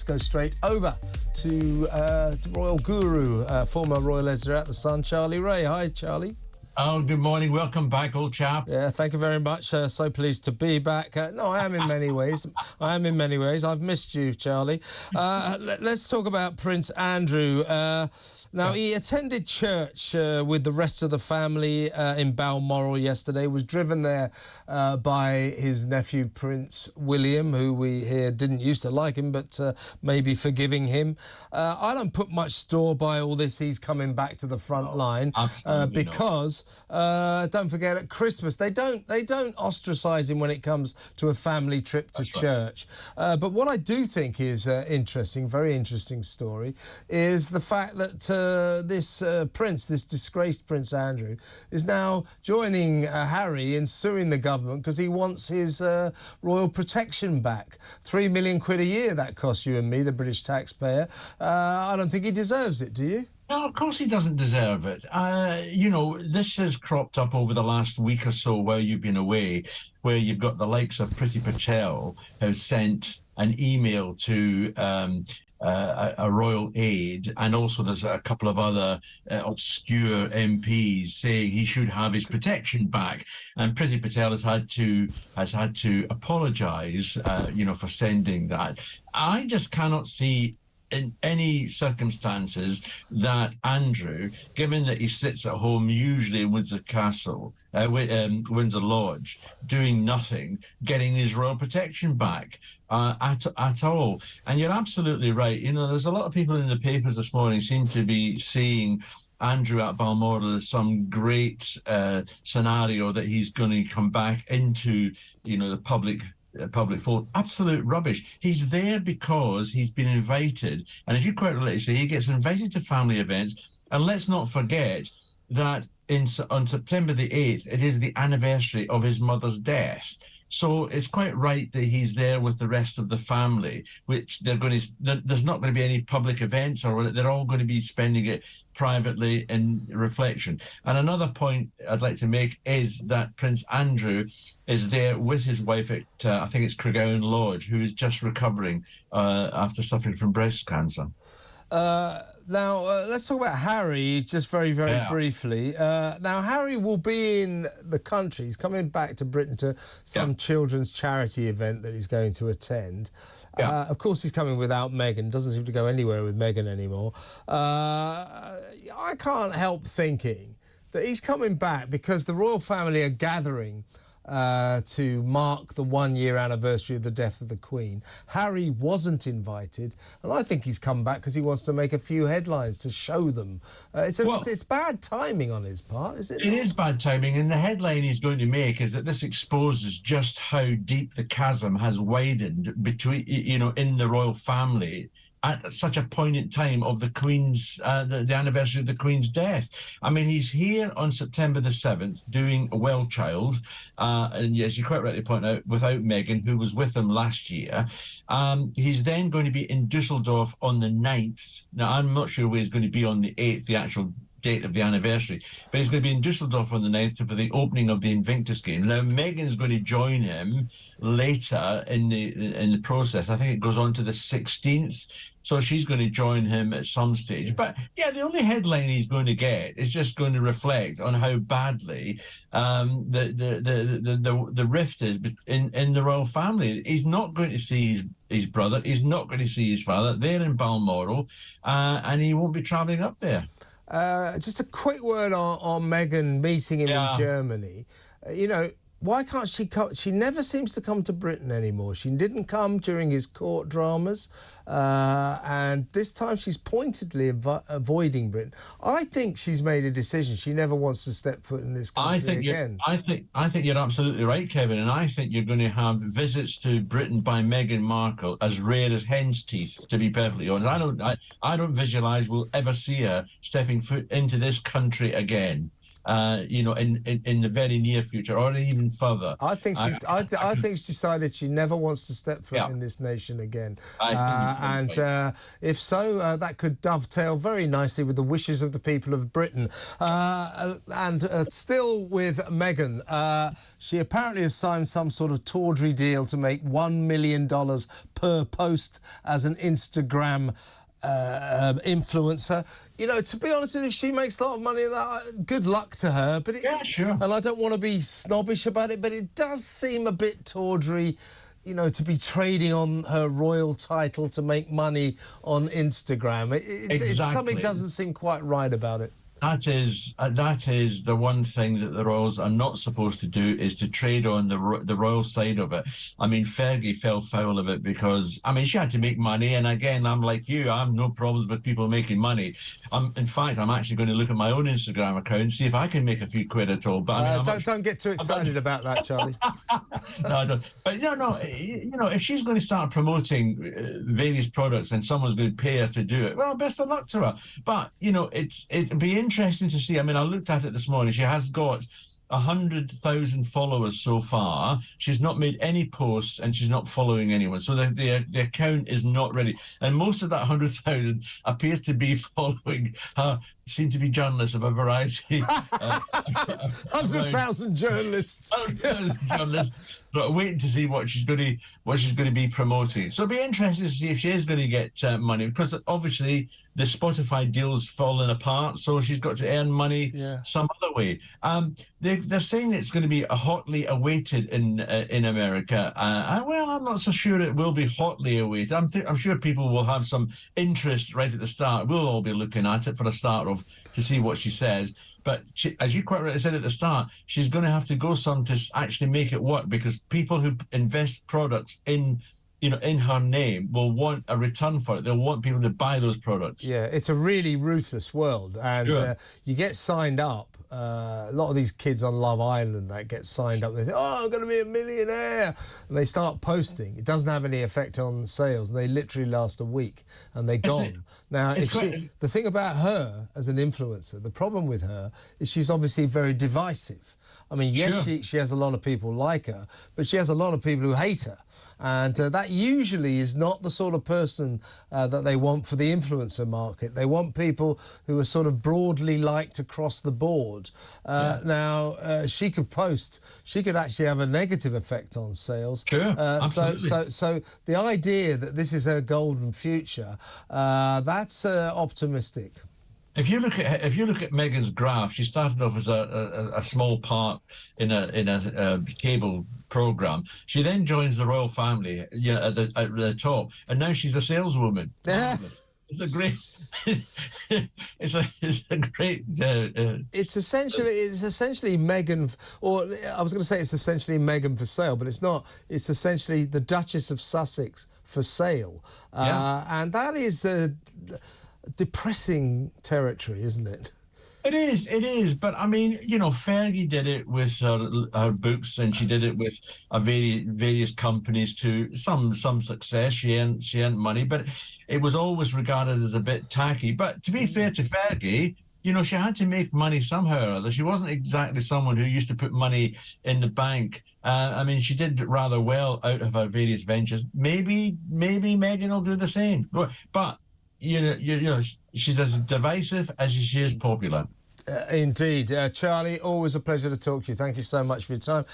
go straight over to Royal Guru, former Royal Editor at the Sun, Charlie Rae. Hi, Charlie. Oh, good morning. Welcome back, old chap. Yeah, thank you very much. So pleased to be back. No, I am in many ways. I've missed you, Charlie. Let's talk about Prince Andrew. Now, he attended church with the rest of the family in Balmoral yesterday, was driven there by his nephew, Prince William, who we hear didn't used to like him, but may be forgiving him. I don't put much store by all this. He's coming back to the front line because, don't forget, at Christmas, they don't ostracise him when it comes to a family trip to church. But what I do think is interesting, very interesting story, is the fact that this disgraced Prince Andrew, is now joining Harry in suing the government because he wants his royal protection back. £3 million a year that costs you and me, the British taxpayer. I don't think he deserves it, do you? No, of course he doesn't deserve it. You know, this has cropped up over the last week or so while you've been away, where you've got the likes of Priti Patel has sent an email to a royal aide, and also there's a couple of other obscure MPs saying he should have his protection back. And Priti Patel has had to apologise, you know, for sending that. I just cannot see in any circumstances that Andrew, given that he sits at home usually in Windsor Castle, Windsor Lodge, doing nothing, getting his royal protection back at all. And you're absolutely right. You know, there's a lot of people in the papers this morning seem to be seeing Andrew at Balmoral as some great scenario that he's going to come back into, you know, the public fold. Absolute rubbish. He's there because he's been invited, and as you quite rightly say, he gets invited to family events. And let's not forget that on September the 8th, it is the anniversary of his mother's death. So it's quite right that he's there with the rest of the family, which there's not going to be any public events, or they're all going to be spending it privately in reflection. And another point I'd like to make is that Prince Andrew is there with his wife at, I think it's Craiggowan Lodge, who is just recovering after suffering from breast cancer. Now, let's talk about Harry just very briefly. Now, Harry will be in the country. He's coming back to Britain to some children's charity event that he's going to attend. Of course, he's coming without Meghan. Doesn't seem to go anywhere with Meghan anymore. I can't help thinking that he's coming back because the royal family are gathering to mark the 1-year anniversary of the death of the Queen. Harry wasn't invited, and I think he's come back because he wants to make a few headlines to show them. It's bad timing on his part, is it? It is bad timing, and the headline he's going to make is that this exposes just how deep the chasm has widened between, you know, in the royal family at such a poignant time of the Queen's, the anniversary of the Queen's death. I mean, he's here on September the 7th doing WellChild, and as you quite rightly point out, without Meghan, who was with him last year. He's then going to be in Dusseldorf on the 9th. Now, I'm not sure where he's going to be on the 8th, the actual date of the anniversary, but he's going to be in Dusseldorf on the 9th for the opening of the Invictus Games. Now, Meghan's going to join him later in the process. I think it goes on to the 16th, so she's going to join him at some stage. But yeah, the only headline he's going to get is just going to reflect on how badly the rift is in the royal family. He's not going to see his brother. He's not going to see his father. They're in Balmoral, and he won't be travelling up there. Just a quick word on Meghan meeting him in Germany. You know, why can't she come? She never seems to come to Britain anymore. She didn't come during his court dramas, and this time she's pointedly avoiding Britain. I think she's made a decision. She never wants to step foot in this country again. I think you're absolutely right, Kevin, and I think you're going to have visits to Britain by Meghan Markle as rare as hen's teeth, to be perfectly honest. I don't visualise we'll ever see her stepping foot into this country again. you know, in the very near future or even further. I think she's decided she never wants to step foot in this nation again. If so, that could dovetail very nicely with the wishes of the people of Britain. Still with Meghan, she apparently has signed some sort of tawdry deal to make $1 million per post as an Instagram influencer. You know, to be honest with you, if she makes a lot of money of that, good luck to her. But and I don't want to be snobbish about it, but it does seem a bit tawdry, you know, to be trading on her royal title to make money on Instagram. Something doesn't seem quite right about it. That is the one thing that the royals are not supposed to do, is to trade on the royal side of it. I mean, Fergie fell foul of it because, I mean, she had to make money. And again, I'm like you, I have no problems with people making money. In fact, I'm actually going to look at my own Instagram account and see if I can make a few quid at all. But I mean, don't get too excited about that, Charlie. No, I don't. But no, you know, if she's going to start promoting various products and someone's going to pay her to do it, well, best of luck to her. But you know, it'd be interesting to see. I mean, I looked at it this morning. She has got 100,000 followers so far. She's not made any posts and she's not following anyone. So the account is not ready. And most of that 100,000 appear to be following her, seem to be journalists of a variety. 100,000 journalists. 100,000 journalists. But waiting to see what she's going to be promoting. So it'll be interesting to see if she is going to get money, because obviously the Spotify deal's falling apart, so she's got to earn money some other way. They're saying it's going to be hotly awaited in America. Well, I'm not so sure it will be hotly awaited. I'm sure people will have some interest right at the start. We'll all be looking at it for a start of to see what she says. But she, as you quite rightly said at the start, she's going to have to go some to actually make it work, because people who invest products in, you know, in her name will want a return for it. They'll want people to buy those products. Yeah, it's a really ruthless world, and you get signed up. A lot of these kids on Love Island that get signed up, they say, "Oh, I'm going to be a millionaire," and they start posting. It doesn't have any effect on sales. They literally last a week and they're gone. Now, the thing about her as an influencer, the problem with her is she's obviously very divisive. I mean, yes, she has a lot of people like her, but she has a lot of people who hate her. And that usually is not the sort of person that they want for the influencer market. They want people who are sort of broadly liked across the board. Now, she could post, she could actually have a negative effect on sales. So the idea that this is her golden future, that's optimistic. If you look at Meghan's graph, she started off as a small part in a cable program. She then joins the royal family, you know, at the top, and now she's a saleswoman. It's a great. it's a great. It's essentially Meghan, or I was going to say it's essentially Meghan for sale, but it's not. It's essentially the Duchess of Sussex for sale, and that is depressing territory, isn't it? It is. But I mean, you know, Fergie did it with her books, and she did it with various companies to some success. She earned money, but it was always regarded as a bit tacky. But to be fair to Fergie, you know, she had to make money somehow or other. She wasn't exactly someone who used to put money in the bank. I mean, she did rather well out of her various ventures. Maybe Meghan will do the same. But you know, she's as divisive as she is popular. Indeed. Charlie, always a pleasure to talk to you. Thank you so much for your time.